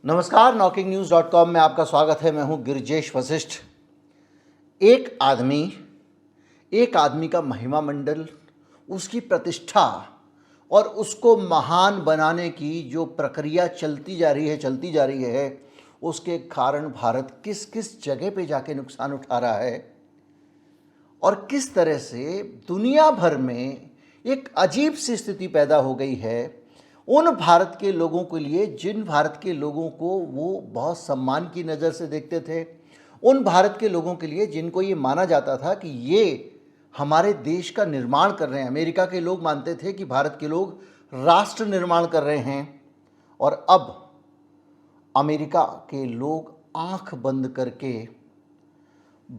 नमस्कार, knocking-news.com में आपका स्वागत है। मैं हूं गिरिजेश वशिष्ठ। एक आदमी का महिमा मंडल, उसकी प्रतिष्ठा और उसको महान बनाने की जो प्रक्रिया चलती जा रही है, उसके कारण भारत किस किस जगह पे जाके नुकसान उठा रहा है और किस तरह से दुनिया भर में एक अजीब सी स्थिति पैदा हो गई है उन भारत के लोगों के लिए जिन भारत के लोगों को वो बहुत सम्मान की नज़र से देखते थे, उन भारत के लोगों के लिए जिनको ये माना जाता था कि ये हमारे देश का निर्माण कर रहे हैं। अमेरिका के लोग मानते थे कि भारत के लोग राष्ट्र निर्माण कर रहे हैं और अब अमेरिका के लोग आंख बंद करके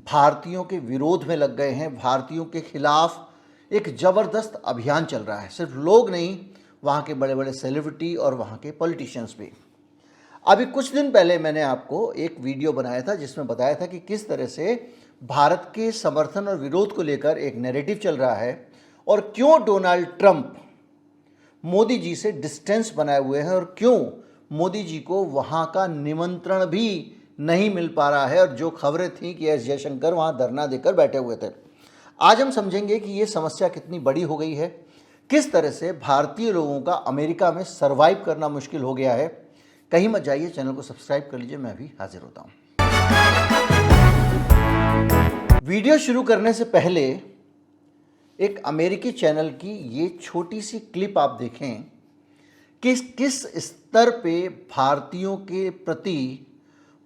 भारतीयों के विरोध में लग गए हैं। भारतीयों के खिलाफ एक ज़बरदस्त अभियान चल रहा है। सिर्फ लोग नहीं, वहाँ के बड़े बड़े सेलिब्रिटी और वहाँ के पॉलिटिशियंस भी। अभी कुछ दिन पहले मैंने आपको एक वीडियो बनाया था जिसमें बताया था कि किस तरह से भारत के समर्थन और विरोध को लेकर एक नैरेटिव चल रहा है और क्यों डोनाल्ड ट्रंप मोदी जी से डिस्टेंस बनाए हुए हैं और क्यों मोदी जी को वहाँ का निमंत्रण भी नहीं मिल पा रहा है और जो खबरें थीं कि एस जयशंकर वहाँ धरना देकर बैठे हुए थे। आज हम समझेंगे कि ये समस्या कितनी बड़ी हो गई है, किस तरह से भारतीय लोगों का अमेरिका में सरवाइव करना मुश्किल हो गया है। कहीं मत जाइए, चैनल को सब्सक्राइब कर लीजिए, मैं भी हाजिर होता हूं। वीडियो शुरू करने से पहले एक अमेरिकी चैनल की ये छोटी सी क्लिप आप देखें कि किस स्तर पे भारतीयों के प्रति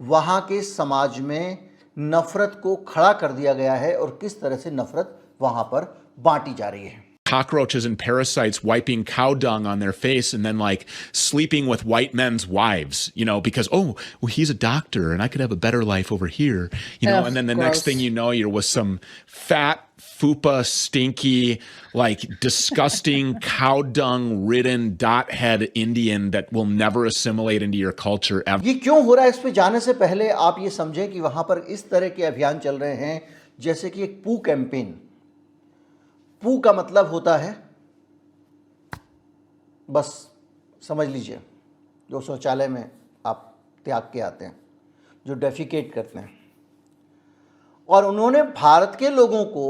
वहाँ के समाज में नफरत को खड़ा कर दिया गया है और किस तरह से नफरत वहाँ पर बांटी जा रही है। Cockroaches and parasites wiping cow dung on their face and then like sleeping with white men's wives, because, well, he's a doctor and I could have a better life over here, and then the next thing you know, you're with some fat, fupa, stinky, like disgusting cow dung ridden dot head Indian that will never assimilate into your culture ever. ये क्यों हो रहा है, इस पे जाने से पहले आप ये समझें कि वहां पर इस तरह के अभियान चल रहे हैं जैसे कि एक पू कैंपेन। पू का मतलब होता है, बस समझ लीजिए, जो शौचालय में आप त्याग के आते हैं, जो डेफिकेट करते हैं। और उन्होंने भारत के लोगों को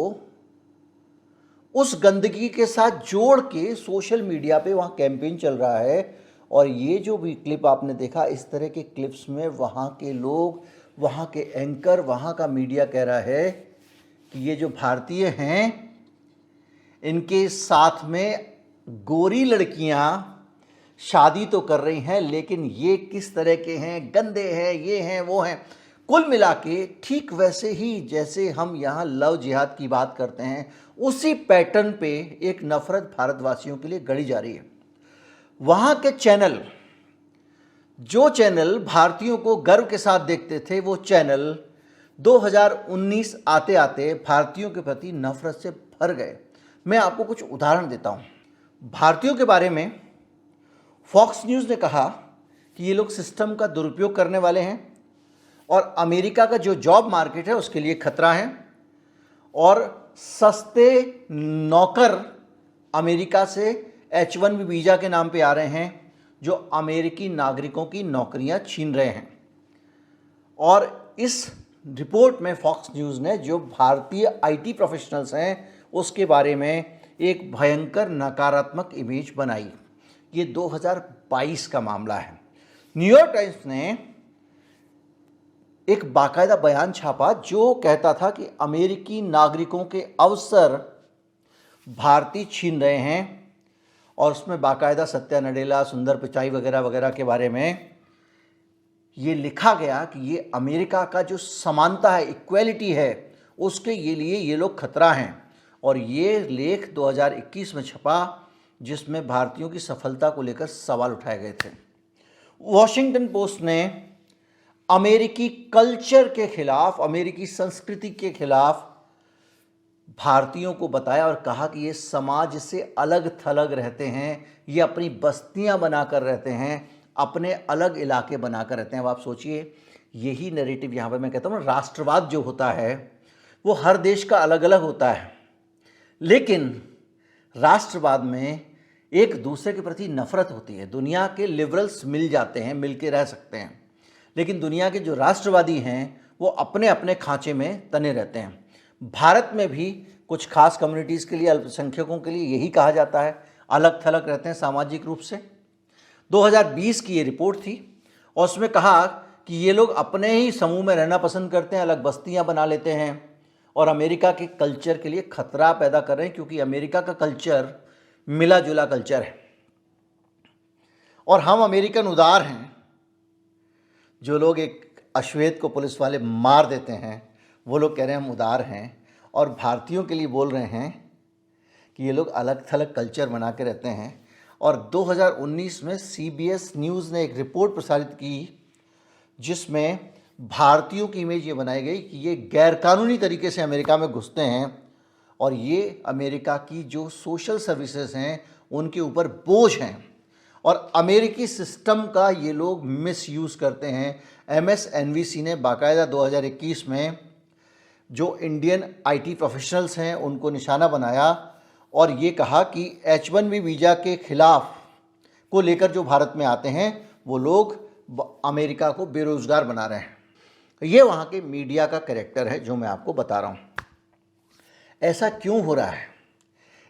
उस गंदगी के साथ जोड़ के सोशल मीडिया पे वहाँ कैंपेन चल रहा है। और ये जो भी क्लिप आपने देखा, इस तरह के क्लिप्स में वहाँ के लोग, वहाँ के एंकर, वहाँ का मीडिया कह रहा है कि ये जो भारतीय हैं इनके साथ में गोरी लड़कियां शादी तो कर रही हैं, लेकिन ये किस तरह के हैं, गंदे हैं, ये हैं, वो हैं। कुल मिला के ठीक वैसे ही जैसे हम यहाँ लव जिहाद की बात करते हैं, उसी पैटर्न पे एक नफरत भारतवासियों के लिए गढ़ी जा रही है। वहाँ के चैनल, जो चैनल भारतीयों को गर्व के साथ देखते थे, वो चैनल 2019 आते आते भारतीयों के प्रति नफरत से भर गए। मैं आपको कुछ उदाहरण देता हूं। भारतीयों के बारे में फॉक्स न्यूज़ ने कहा कि ये लोग सिस्टम का दुरुपयोग करने वाले हैं और अमेरिका का जो जॉब मार्केट है उसके लिए खतरा है और सस्ते नौकर अमेरिका से H1B वीज़ा के नाम पे आ रहे हैं जो अमेरिकी नागरिकों की नौकरियां छीन रहे हैं। और इस रिपोर्ट में फॉक्स न्यूज़ ने जो भारतीय IT प्रोफेशनल्स हैं उसके बारे में एक भयंकर नकारात्मक इमेज बनाई। ये 2022 का मामला है। न्यूयॉर्क टाइम्स ने एक बाकायदा बयान छापा जो कहता था कि अमेरिकी नागरिकों के अवसर भारतीय छीन रहे हैं और उसमें बाकायदा सत्या नडेला, सुंदर पिचाई वगैरह वगैरह के बारे में ये लिखा गया कि ये अमेरिका का जो समानता है, इक्वेलिटी है, उसके लिए ये लोग खतरा हैं। और ये लेख 2021 में छपा जिसमें भारतीयों की सफलता को लेकर सवाल उठाए गए थे। वॉशिंगटन पोस्ट ने अमेरिकी कल्चर के खिलाफ, अमेरिकी संस्कृति के खिलाफ भारतीयों को बताया और कहा कि ये समाज से अलग थलग रहते हैं, ये अपनी बस्तियां बनाकर रहते हैं, अपने अलग इलाके बनाकर रहते हैं। अब आप सोचिए, यही नैरेटिव यहाँ पर मैं कहता हूँ, राष्ट्रवाद जो होता है वो हर देश का अलग अलग होता है, लेकिन राष्ट्रवाद में एक दूसरे के प्रति नफरत होती है। दुनिया के लिबरल्स मिल जाते हैं, मिल के रह सकते हैं, लेकिन दुनिया के जो राष्ट्रवादी हैं वो अपने अपने खांचे में तने रहते हैं। भारत में भी कुछ खास कम्युनिटीज़ के लिए, अल्पसंख्यकों के लिए यही कहा जाता है, अलग थलग रहते हैं सामाजिक रूप से। 2020 की ये रिपोर्ट थी और उसमें कहा कि ये लोग अपने ही समूह में रहना पसंद करते हैं, अलग बस्तियां बना लेते हैं और अमेरिका के कल्चर के लिए खतरा पैदा कर रहे हैं, क्योंकि अमेरिका का कल्चर मिला जुला कल्चर है और हम अमेरिकन उदार हैं। जो लोग एक अश्वेत को पुलिस वाले मार देते हैं वो लोग कह रहे हैं हम उदार हैं, और भारतीयों के लिए बोल रहे हैं कि ये लोग अलग थलग कल्चर बना के रहते हैं। और 2019 में CBS न्यूज़ ने एक रिपोर्ट प्रसारित की जिसमें भारतीयों की इमेज ये बनाई गई कि ये गैरकानूनी तरीके से अमेरिका में घुसते हैं और ये अमेरिका की जो सोशल सर्विसेज हैं उनके ऊपर बोझ हैं और अमेरिकी सिस्टम का ये लोग मिसयूज़ करते हैं। MSNBC ने बाकायदा 2021 में जो इंडियन IT प्रोफेशनल्स हैं उनको निशाना बनाया और ये कहा कि H1B वीज़ा के खिलाफ को लेकर जो भारत में आते हैं वो लोग अमेरिका को बेरोज़गार बना रहे हैं। ये वहाँ के मीडिया का कैरेक्टर है जो मैं आपको बता रहा हूँ। ऐसा क्यों हो रहा है,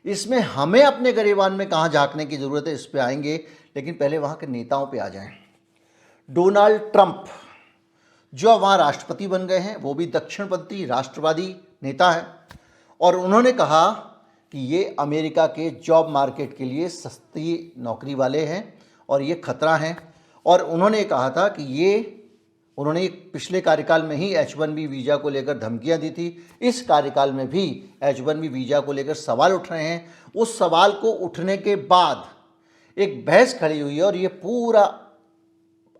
इसमें हमें अपने गरेबान में कहाँ झांकने की ज़रूरत है, इस पे आएंगे, लेकिन पहले वहाँ के नेताओं पे आ जाएं। डोनाल्ड ट्रंप जो अब वहाँ राष्ट्रपति बन गए हैं, वो भी दक्षिणपंथी राष्ट्रवादी नेता है और उन्होंने कहा कि ये अमेरिका के जॉब मार्केट के लिए सस्ती नौकरी वाले हैं और ये खतरा हैं। और उन्होंने कहा था कि उन्होंने पिछले कार्यकाल में ही H1B वीज़ा को लेकर धमकियां दी थी, इस कार्यकाल में भी H1B वीज़ा को लेकर सवाल उठ रहे हैं। उस सवाल को उठने के बाद एक बहस खड़ी हुई है और ये पूरा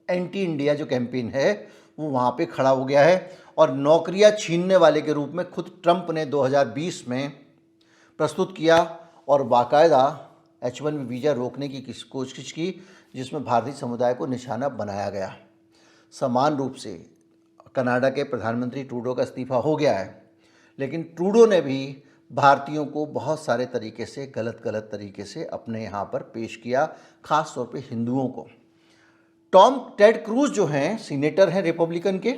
एंटी इंडिया जो कैंपेन है वो वहाँ पे खड़ा हो गया है और नौकरियाँ छीनने वाले के रूप में खुद ट्रंप ने 2020 में प्रस्तुत किया और बाकायदा H1B वीज़ा रोकने की कोशिश की, जिसमें भारतीय समुदाय को निशाना बनाया गया। समान रूप से कनाडा के प्रधानमंत्री ट्रूडो का इस्तीफा हो गया है, लेकिन ट्रूडो ने भी भारतीयों को बहुत सारे तरीके से गलत तरीके से अपने यहाँ पर पेश किया, ख़ास तौर पे हिंदुओं को। टेड क्रूज जो हैं सीनेटर हैं रिपब्लिकन के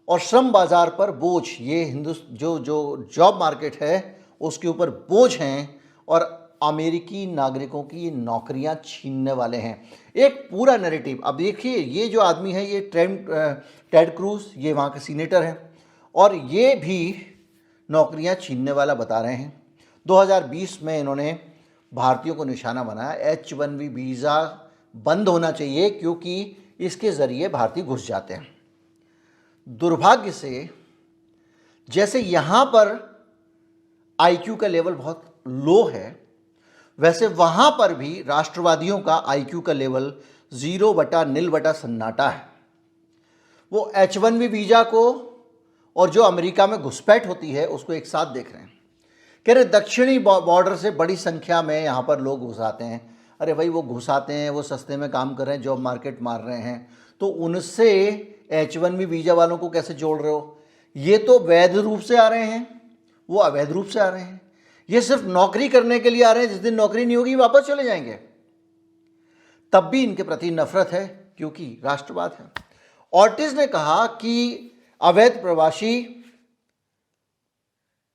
और श्रम बाज़ार पर बोझ, ये जो जॉब मार्केट है उसके ऊपर बोझ हैं और अमेरिकी नागरिकों की नौकरियां छीनने वाले हैं। एक पूरा नैरेटिव। अब देखिए ये जो आदमी है ये टेड क्रूज, ये वहाँ के सीनेटर हैं और ये भी नौकरियां छीनने वाला बता रहे हैं। 2020 में इन्होंने भारतीयों को निशाना बनाया। H1B वीज़ा बंद होना चाहिए क्योंकि इसके ज़रिए भारतीय घुस जाते हैं। दुर्भाग्य से जैसे यहाँ पर IQ का लेवल बहुत लो है, वैसे वहाँ पर भी राष्ट्रवादियों का IQ का लेवल 0/0 सन्नाटा है। वो H1B वीज़ा को और जो अमेरिका में घुसपैठ होती है उसको एक साथ देख रहे हैं। कह रहे दक्षिणी बॉर्डर से बड़ी संख्या में यहाँ पर लोग घुस आते हैं। अरे भाई वो घुस आते हैं, वो सस्ते में काम कर रहे हैं, जॉब मार्केट मार रहे हैं, तो उनसे H1B वीज़ा वालों को कैसे जोड़ रहे हो? ये तो वैध रूप से आ रहे हैं, वो अवैध रूप से आ रहे हैं। ये सिर्फ नौकरी करने के लिए आ रहे हैं, जिस दिन नौकरी नहीं होगी वापस चले जाएंगे। तब भी इनके प्रति नफरत है क्योंकि राष्ट्रवाद है। ऑर्टिज ने कहा कि अवैध प्रवासी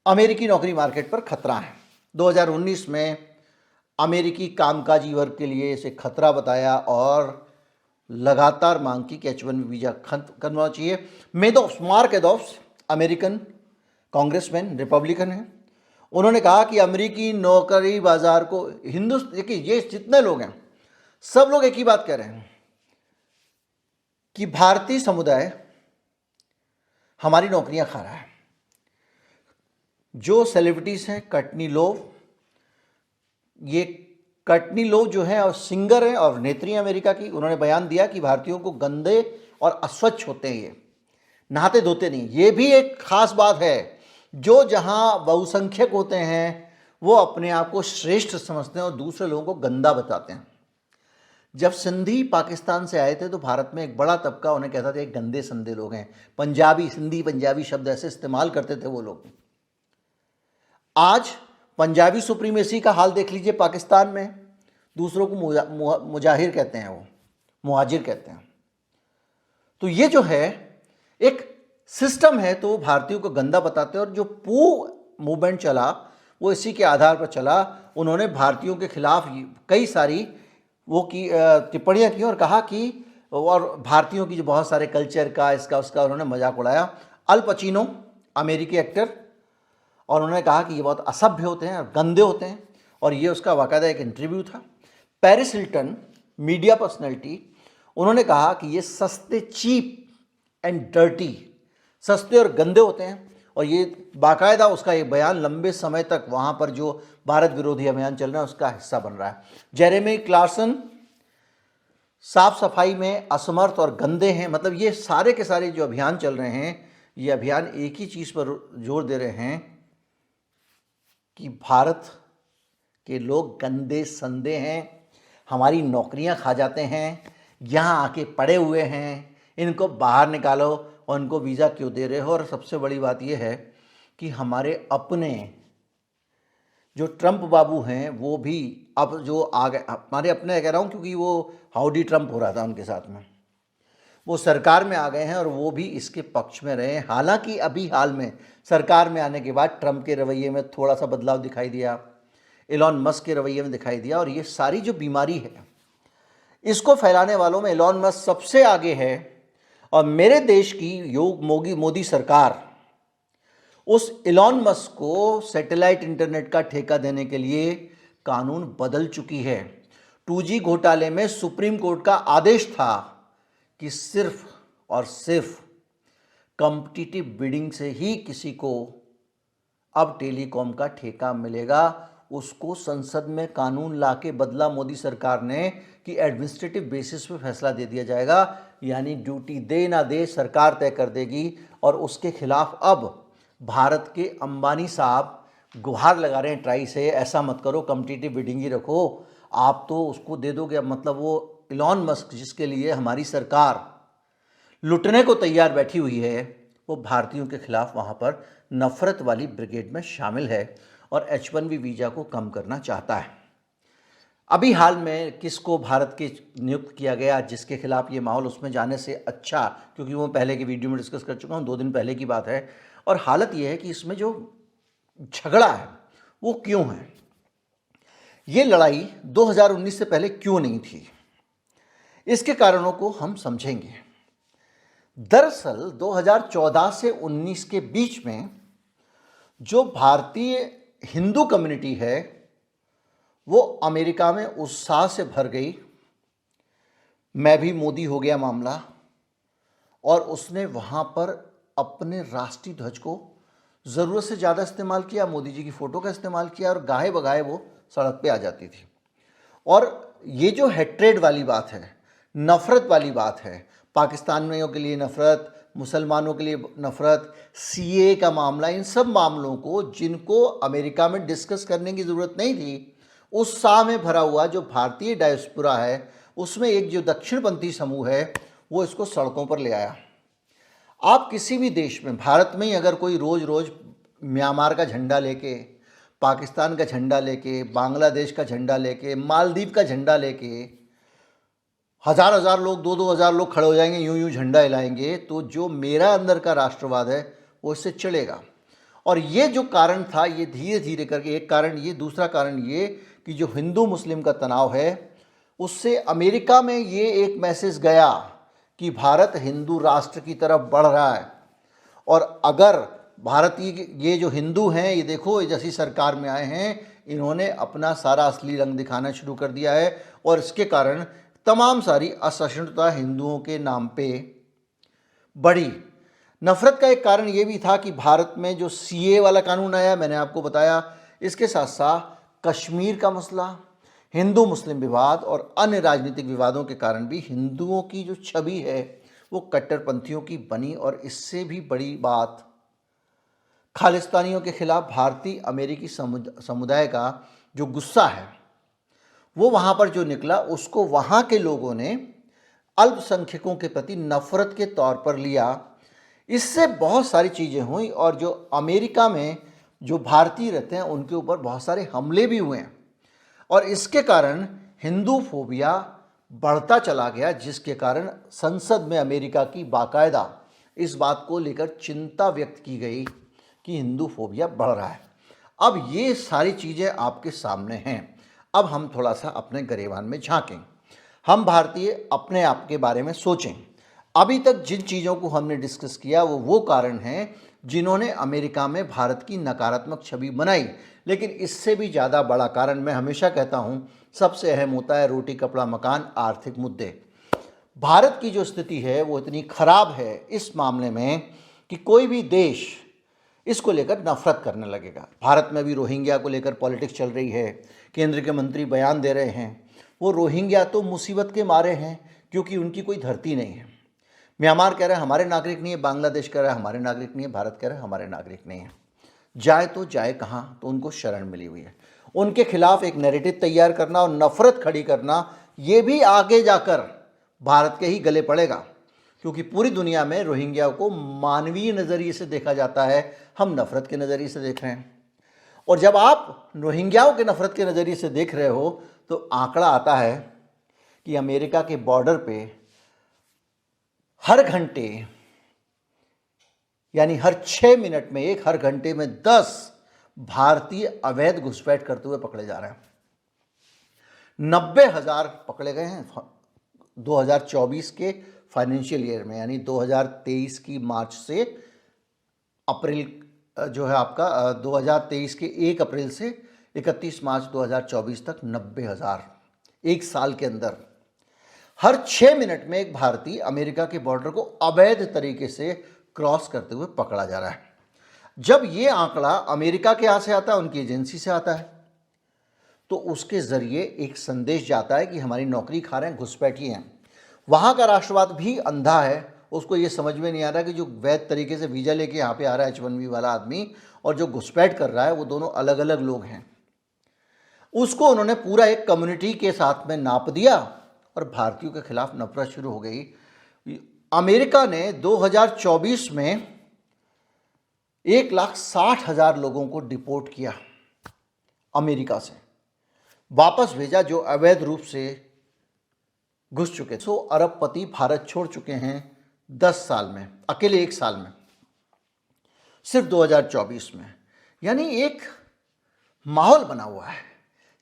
अमेरिकी नौकरी मार्केट पर खतरा है। 2019 में अमेरिकी कामकाजी वर्ग के लिए इसे खतरा बताया और लगातार मांग की कि H1B वीज़ा खत्म करना चाहिए। मार्क एडोफ्स अमेरिकन कांग्रेसमैन रिपब्लिकन हैं। उन्होंने कहा कि अमेरिकी नौकरी बाजार को देखिए ये जितने लोग हैं सब लोग एक ही बात कह रहे हैं कि भारतीय समुदाय हमारी नौकरियां खा रहा है। जो सेलिब्रिटीज हैं, कटनी लोव, ये कटनी लोव जो है और सिंगर हैं और नेत्री अमेरिका की, उन्होंने बयान दिया कि भारतीयों को गंदे और अस्वच्छ होते हैं, ये नहाते धोते नहीं। ये भी एक खास बात है। जो जहां बहुसंख्यक होते हैं वो अपने आप को श्रेष्ठ समझते हैं और दूसरे लोगों को गंदा बताते हैं। जब सिंधी पाकिस्तान से आए थे तो भारत में एक बड़ा तबका उन्हें कहता था ये गंदे संदे लोग हैं। पंजाबी, सिंधी पंजाबी शब्द ऐसे इस्तेमाल करते थे वो लोग। आज पंजाबी सुप्रीमेसी का हाल देख लीजिए पाकिस्तान में। दूसरों को मुजाहिर कहते हैं, वो मुहाजिर कहते हैं। तो ये जो है एक सिस्टम है, तो भारतीयों को गंदा बताते हैं। और जो पू मूवमेंट चला वो इसी के आधार पर चला। उन्होंने भारतीयों के खिलाफ कई सारी वो की टिप्पणियाँ की और कहा कि, और भारतीयों की जो बहुत सारे कल्चर का इसका उसका उन्होंने मजाक उड़ाया। अल पचीनो अमेरिकी एक्टर, और उन्होंने कहा कि ये बहुत असभ्य होते हैं और गंदे होते हैं, और ये उसका बाकायदा एक इंटरव्यू था। पेरिस हिल्टन मीडिया पर्सनैलिटी, उन्होंने कहा कि ये सस्ते, चीप एंड डर्टी, सस्ते और गंदे होते हैं। और ये बाकायदा उसका एक बयान लंबे समय तक वहाँ पर जो भारत विरोधी अभियान चल रहा है उसका हिस्सा बन रहा है। जेरेमी क्लार्सन साफ सफाई में असमर्थ और गंदे हैं। मतलब ये सारे के सारे जो अभियान चल रहे हैं, ये अभियान एक ही चीज़ पर जोर दे रहे हैं कि भारत के लोग गंदे संदे हैं, हमारी नौकरियां खा जाते हैं, यहाँ आके पड़े हुए हैं, इनको बाहर निकालो और इनको वीज़ा क्यों दे रहे हो। और सबसे बड़ी बात यह है कि हमारे अपने जो ट्रंप बाबू हैं वो भी अब जो आ गए, हमारे अपने कह रहा हूँ क्योंकि वो हाउडी ट्रंप हो रहा था उनके साथ में, वो सरकार में आ गए हैं और वो भी इसके पक्ष में रहे हैं। हालांकि अभी हाल में सरकार में आने के बाद ट्रंप के रवैये में थोड़ा सा बदलाव दिखाई दिया, एलॉन मस्क के रवैये में दिखाई दिया। और ये सारी जो बीमारी है इसको फैलाने वालों में एलॉन मस्क सबसे आगे है। और मेरे देश की मोदी सरकार उस एलॉन मस्क को सैटेलाइट इंटरनेट का ठेका देने के लिए कानून बदल चुकी है। 2G घोटाले में सुप्रीम कोर्ट का आदेश था कि सिर्फ और सिर्फ कॉम्पिटिटिव बिडिंग से ही किसी को अब टेलीकॉम का ठेका मिलेगा। उसको संसद में कानून लाके बदला मोदी सरकार ने कि एडमिनिस्ट्रेटिव बेसिस पे फैसला दे दिया जाएगा, यानी ड्यूटी दे ना दे सरकार तय कर देगी। और उसके खिलाफ अब भारत के अंबानी साहब गुहार लगा रहे हैं ट्राई से, ऐसा मत करो, कॉम्पिटिटिव बिडिंग ही रखो, आप तो उसको दे दोगे। मतलब वो एलॉन मस्क जिसके लिए हमारी सरकार लुटने को तैयार बैठी हुई है, वो भारतीयों के खिलाफ वहाँ पर नफरत वाली ब्रिगेड में शामिल है और H1B वीज़ा को कम करना चाहता है। अभी हाल में किसको भारत के नियुक्त किया गया, जिसके खिलाफ ये माहौल, उसमें जाने से अच्छा, क्योंकि वो पहले के वीडियो में डिस्कस कर चुका हूँ, 2 दिन पहले की बात है। और हालत ये है कि इसमें जो झगड़ा है वो क्यों है, ये लड़ाई 2019 से पहले क्यों नहीं थी, इसके कारणों को हम समझेंगे। दरअसल 2014 से 19 के बीच में जो भारतीय हिंदू कम्युनिटी है वो अमेरिका में उत्साह से भर गई। मैं भी मोदी हो गया मामला, और उसने वहाँ पर अपने राष्ट्रीय ध्वज को ज़रूरत से ज़्यादा इस्तेमाल किया, मोदी जी की फ़ोटो का इस्तेमाल किया, और गाहे बगाहे वो सड़क पे आ जाती थी। और ये जो हेट्रेड वाली बात है, नफ़रत वाली बात है, पाकिस्तानियों के लिए नफ़रत, मुसलमानों के लिए नफ़रत, CA का मामला, इन सब मामलों को जिनको अमेरिका में डिस्कस करने की ज़रूरत नहीं थी, उत्साह में भरा हुआ जो भारतीय डायस्पोरा है, उसमें एक जो दक्षिणपंथी समूह है वो इसको सड़कों पर ले आया। आप किसी भी देश में, भारत में ही अगर कोई रोज़ रोज़ म्यांमार का झंडा लेके, पाकिस्तान का झंडा लेके, बांग्लादेश का झंडा लेके, मालदीव का झंडा लेके हज़ार हज़ार लोग, 2-2 हज़ार लोग खड़े हो जाएंगे, यूं यूं झंडा हिलाएंगे, तो जो मेरा अंदर का राष्ट्रवाद है वो इससे चलेगा। और ये जो कारण था, ये धीरे धीरे करके, एक कारण ये, दूसरा कारण ये कि जो हिंदू मुस्लिम का तनाव है, उससे अमेरिका में ये एक मैसेज गया कि भारत हिंदू राष्ट्र की तरफ बढ़ रहा है। और अगर भारतीय ये जो हिंदू हैं, ये देखो जैसी सरकार में आए हैं, इन्होंने अपना सारा असली रंग दिखाना शुरू कर दिया है, और इसके कारण तमाम सारी असहिष्णुता हिंदुओं के नाम पे बढ़ी। नफ़रत का एक कारण ये भी था कि भारत में जो CA वाला कानून आया, मैंने आपको बताया, इसके साथ साथ कश्मीर का मसला, हिंदू मुस्लिम विवाद और अन्य राजनीतिक विवादों के कारण भी हिंदुओं की जो छवि है वो कट्टरपंथियों की बनी। और इससे भी बड़ी बात, खालिस्तानियों के खिलाफ भारतीय अमेरिकी समुदाय का जो गुस्सा है वो वहाँ पर जो निकला, उसको वहाँ के लोगों ने अल्पसंख्यकों के प्रति नफ़रत के तौर पर लिया। इससे बहुत सारी चीज़ें हुई, और जो अमेरिका में जो भारतीय रहते हैं उनके ऊपर बहुत सारे हमले भी हुए हैं। और इसके कारण हिंदू फोबिया बढ़ता चला गया, जिसके कारण संसद में अमेरिका की बाकायदा इस बात को लेकर चिंता व्यक्त की गई कि हिंदू फोबिया बढ़ रहा है। अब ये सारी चीज़ें आपके सामने हैं। अब हम थोड़ा सा अपने गरेबान में झांकें, हम भारतीय अपने आप के बारे में सोचें। अभी तक जिन चीज़ों को हमने डिस्कस किया वो कारण हैं जिन्होंने अमेरिका में भारत की नकारात्मक छवि बनाई, लेकिन इससे भी ज़्यादा बड़ा कारण मैं हमेशा कहता हूँ सबसे अहम होता है रोटी कपड़ा मकान, आर्थिक मुद्दे। भारत की जो स्थिति है वो इतनी खराब है इस मामले में कि कोई भी देश इसको लेकर नफरत करने लगेगा। भारत में भी रोहिंग्या को लेकर पॉलिटिक्स चल रही है, केंद्र के मंत्री बयान दे रहे हैं। वो रोहिंग्या तो मुसीबत के मारे हैं क्योंकि उनकी कोई धरती नहीं है। म्यांमार कह रहा है हमारे नागरिक नहीं है, बांग्लादेश कह रहा है हमारे नागरिक नहीं है, भारत कह रहा है हमारे नागरिक नहीं है। जाए तो जाए कहाँ, तो उनको शरण मिली हुई है। उनके खिलाफ एक नैरेटिव तैयार करना और नफरत खड़ी करना, ये भी आगे जाकर भारत के ही गले पड़ेगा, क्योंकि पूरी दुनिया में रोहिंग्या को मानवीय नज़रिए से देखा जाता है, हम नफरत के नज़रिए से देख रहे हैं। और जब आप रोहिंग्याओं के नफरत के नज़रिए से देख रहे हो तो आंकड़ा आता है कि अमेरिका के बॉर्डर पे हर घंटे यानी हर 6 मिनट में एक, हर घंटे में 10 भारतीय अवैध घुसपैठ करते हुए पकड़े जा रहे हैं। 90,000 पकड़े गए हैं 2024 के फाइनेंशियल ईयर में, यानी 2023 की मार्च से अप्रैल जो है आपका 2023 के 1 अप्रैल से 31 मार्च 2024 तक 90,000 एक साल के अंदर। हर 6 मिनट में एक भारतीय अमेरिका के बॉर्डर को अवैध तरीके से क्रॉस करते हुए पकड़ा जा रहा है। जब ये आंकड़ा अमेरिका के यहाँ से आता है, उनकी एजेंसी से आता है, तो उसके ज़रिए एक संदेश जाता है कि हमारी नौकरी खा रहे हैं, घुसपैठी हैं। वहाँ का राष्ट्रवाद भी अंधा है, उसको ये समझ में नहीं आ रहा कि जो वैध तरीके से वीज़ा लेके यहाँ पे आ रहा है H1B वाला आदमी और जो घुसपैठ कर रहा है वो दोनों अलग अलग लोग हैं। उसको उन्होंने पूरा एक कम्युनिटी के साथ में नाप दिया और भारतीयों के खिलाफ नफरत शुरू हो गई। अमेरिका ने 2024 में 1,60,000 लोगों को डिपोर्ट किया, अमेरिका से वापस भेजा जो अवैध रूप से घुस चुके। 100 अरबपति भारत छोड़ चुके हैं 10 साल में, अकेले 1 साल में, सिर्फ 2024 में। यानी एक माहौल बना हुआ है,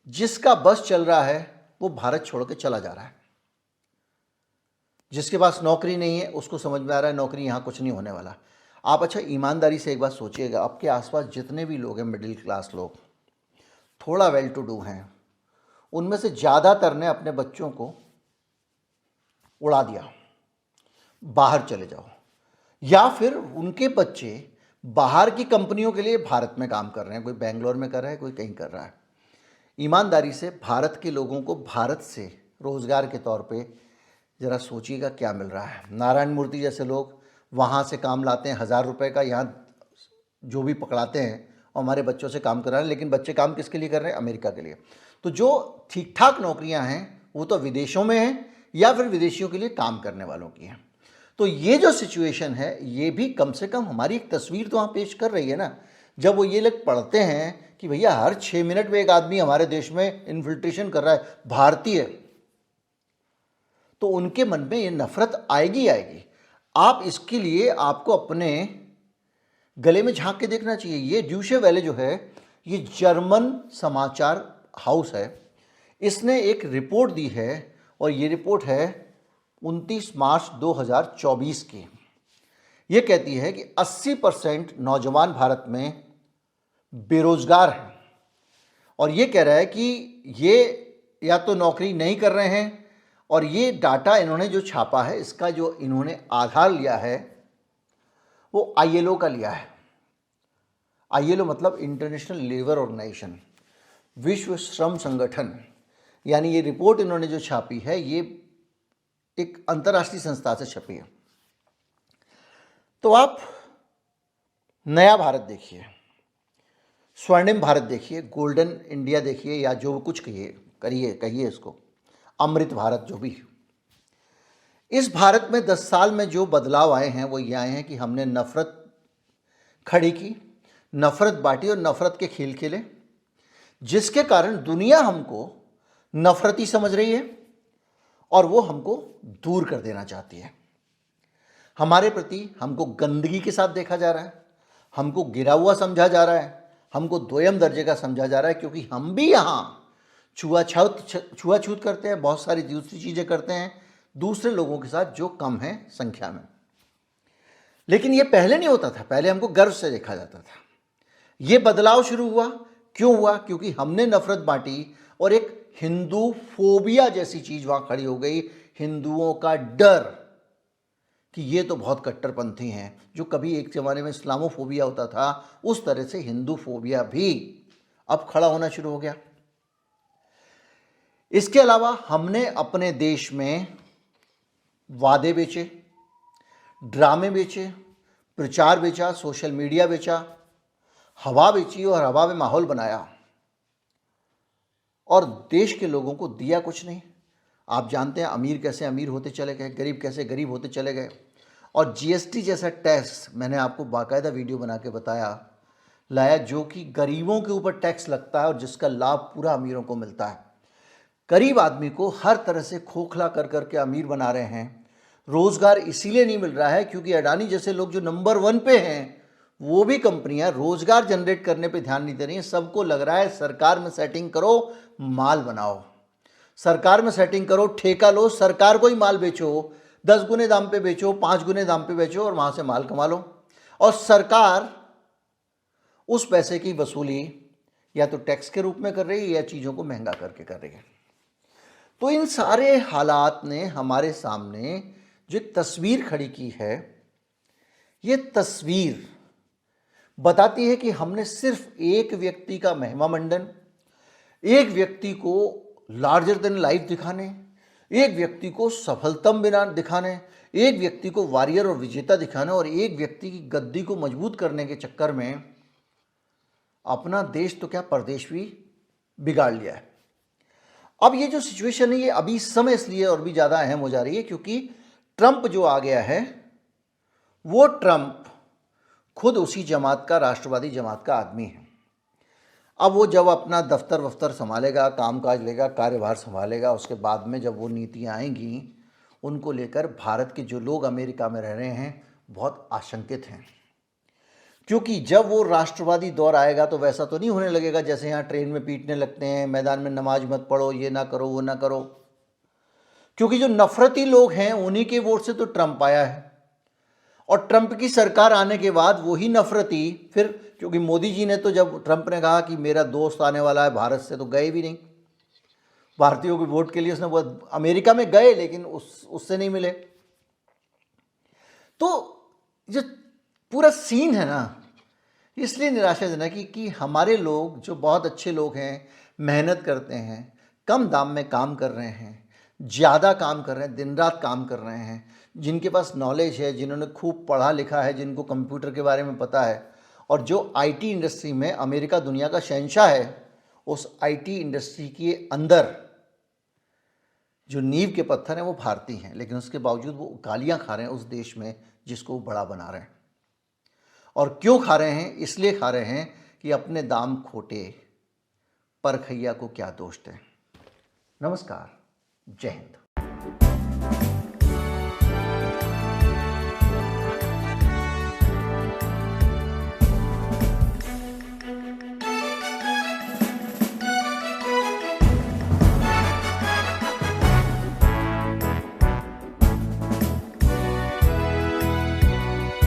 जिसका बस चल रहा है वो भारत छोड़ के चला जा रहा है। जिसके पास नौकरी नहीं है उसको समझ में आ रहा है नौकरी यहाँ कुछ नहीं होने वाला। आप अच्छा ईमानदारी से एक बात सोचिएगा, आपके आसपास जितने भी लोग हैं, मिडिल क्लास लोग, थोड़ा वेल टू डू हैं, उनमें से ज़्यादातर ने अपने बच्चों को उड़ा दिया, बाहर चले जाओ, या फिर उनके बच्चे बाहर की कंपनियों के लिए भारत में काम कर रहे हैं। कोई बेंगलोर में कर रहा है, कोई कहीं कर रहा है। ईमानदारी से भारत के लोगों को भारत से रोज़गार के तौर पे ज़रा सोचिएगा क्या मिल रहा है। नारायण मूर्ति जैसे लोग वहाँ से काम लाते हैं 1,000 रुपये का, यहाँ जो भी पकड़ाते हैं और हमारे बच्चों से काम कर रहे हैं, लेकिन बच्चे काम किसके लिए कर रहे हैं? अमेरिका के लिए। तो जो ठीक ठाक नौकरियाँ हैं वो तो विदेशों में हैं या फिर विदेशियों के लिए काम करने वालों की हैं। तो ये जो सिचुएशन है ये भी कम से कम हमारी एक तस्वीर तो वहाँ पेश कर रही है ना। जब वो ये लोग पढ़ते हैं कि भैया हर 6 मिनट में एक आदमी हमारे देश में इन्फिल्ट्रेशन कर रहा है, भारतीय, तो उनके मन में ये नफरत आएगी आएगी। आप इसके लिए आपको अपने गले में झांक के देखना चाहिए। ये ड्यूशे वेले जो है ये जर्मन समाचार हाउस है, इसने एक रिपोर्ट दी है और ये रिपोर्ट है 29 मार्च 2024 की। ये कहती है कि 80% नौजवान भारत में बेरोजगार हैं और ये कह रहा है कि ये या तो नौकरी नहीं कर रहे हैं, और ये डाटा इन्होंने जो छापा है इसका जो इन्होंने आधार लिया है वो ILO का लिया है। ILO मतलब इंटरनेशनल लेबर ऑर्गेनाइजेशन, विश्व श्रम संगठन। यानी ये रिपोर्ट इन्होंने जो छापी है ये एक अंतर्राष्ट्रीय संस्था से छपी है। तो आप नया भारत देखिए, स्वर्णिम भारत देखिए, गोल्डन इंडिया देखिए, या जो कुछ कहिए इसको, अमृत भारत, जो भी। इस भारत में 10 साल में जो बदलाव आए हैं वो ये आए हैं कि हमने नफरत खड़ी की, नफरत बांटी और नफरत के खेल खेले, जिसके कारण दुनिया हमको नफरती समझ रही है और वो हमको दूर कर देना चाहती है। हमारे प्रति हमको गंदगी के साथ देखा जा रहा है, हमको गिरा हुआ समझा जा रहा है, हमको दोयम दर्जे का समझा जा रहा है, क्योंकि हम भी यहाँ छुआछूत करते हैं, बहुत सारी दूसरी चीज़ें करते हैं दूसरे लोगों के साथ जो कम है संख्या में। लेकिन ये पहले नहीं होता था, पहले हमको गर्व से देखा जाता था। ये बदलाव शुरू हुआ, क्यों हुआ? क्योंकि हमने नफरत बांटी और एक हिंदू फोबिया जैसी चीज़ वहाँ खड़ी हो गई, हिंदुओं का डर कि ये तो बहुत कट्टरपंथी हैं। जो कभी एक ज़माने में इस्लामोफोबिया होता था, उस तरह से हिंदू फोबिया भी अब खड़ा होना शुरू हो गया। इसके अलावा हमने अपने देश में वादे बेचे, ड्रामे बेचे, प्रचार बेचा, सोशल मीडिया बेचा, हवा बेची और हवा में माहौल बनाया और देश के लोगों को दिया कुछ नहीं। आप जानते हैं अमीर कैसे अमीर होते चले गए, गरीब कैसे गरीब होते चले गए। और जीएसटी जैसा टैक्स मैंने आपको बाकायदा वीडियो बना के लाया, जो कि गरीबों के ऊपर टैक्स लगता है और जिसका लाभ पूरा अमीरों को मिलता है। गरीब आदमी को हर तरह से खोखला कर करके अमीर बना रहे हैं। रोज़गार इसीलिए नहीं मिल रहा है क्योंकि अडानी जैसे लोग जो नंबर 1 पे हैं, वो भी कंपनियां रोज़गार जनरेट करने पे ध्यान नहीं दे रही हैं। सबको लग रहा है सरकार में सेटिंग करो, माल बनाओ, सरकार में सेटिंग करो, ठेका लो, सरकार को ही माल बेचो, 10 गुने दाम पे बेचो, 5 गुने दाम पे बेचो और वहाँ से माल कमा लो। और सरकार उस पैसे की वसूली या तो टैक्स के रूप में कर रही है या चीज़ों को महंगा करके कर रही है। तो इन सारे हालात ने हमारे सामने जो एक तस्वीर खड़ी की है, ये तस्वीर बताती है कि हमने सिर्फ एक व्यक्ति का महिमा मंडन, एक व्यक्ति को लार्जर देन लाइफ दिखाने, एक व्यक्ति को सफलतम बिना दिखाने, एक व्यक्ति को वॉरियर और विजेता दिखाने और एक व्यक्ति की गद्दी को मजबूत करने के चक्कर में अपना देश तो क्या परदेश भी बिगाड़ लिया है। अब ये जो सिचुएशन है, ये अभी इस समय इसलिए और भी ज़्यादा अहम हो जा रही है क्योंकि ट्रंप जो आ गया है, वो ट्रंप खुद उसी जमात का, राष्ट्रवादी जमात का आदमी है। अब वो जब अपना दफ्तर वफ्तर संभालेगा, कामकाज लेगा, कार्यभार संभालेगा, उसके बाद में जब वो नीतियाँ आएंगी, उनको लेकर भारत के जो लोग अमेरिका में रह रहे हैं बहुत आशंकित हैं। क्योंकि जब वो राष्ट्रवादी दौर आएगा तो वैसा तो नहीं होने लगेगा जैसे यहाँ ट्रेन में पीटने लगते हैं, मैदान में नमाज मत पढ़ो, ये ना करो, वो ना करो। क्योंकि जो नफरती लोग हैं उन्हीं के वोट से तो ट्रंप आया है और ट्रंप की सरकार आने के बाद वही नफरती फिर, क्योंकि मोदी जी ने तो जब ट्रंप ने कहा कि मेरा दोस्त आने वाला है भारत से, तो गए भी नहीं भारतीयों के वोट के लिए। उसने वो अमेरिका में गए लेकिन उससे नहीं मिले। तो जो पूरा सीन है ना, इसलिए निराशाजनक कि हमारे लोग जो बहुत अच्छे लोग हैं, मेहनत करते हैं, कम दाम में काम कर रहे हैं, ज़्यादा काम कर रहे हैं, दिन रात काम कर रहे हैं, जिनके पास नॉलेज है, जिन्होंने खूब पढ़ा लिखा है, जिनको कंप्यूटर के बारे में पता है, और जो आईटी इंडस्ट्री में अमेरिका दुनिया का शहंशाह है, उस आईटी इंडस्ट्री के अंदर जो नींव के पत्थर हैं वो भारतीय हैं, लेकिन उसके बावजूद वो गालियाँ खा रहे हैं उस देश में जिसको वो बड़ा बना रहे हैं। और क्यों खा रहे हैं? इसलिए खा रहे हैं कि अपने दाम खोटे, परखैया को क्या दोष दें। नमस्कार, जय हिंद।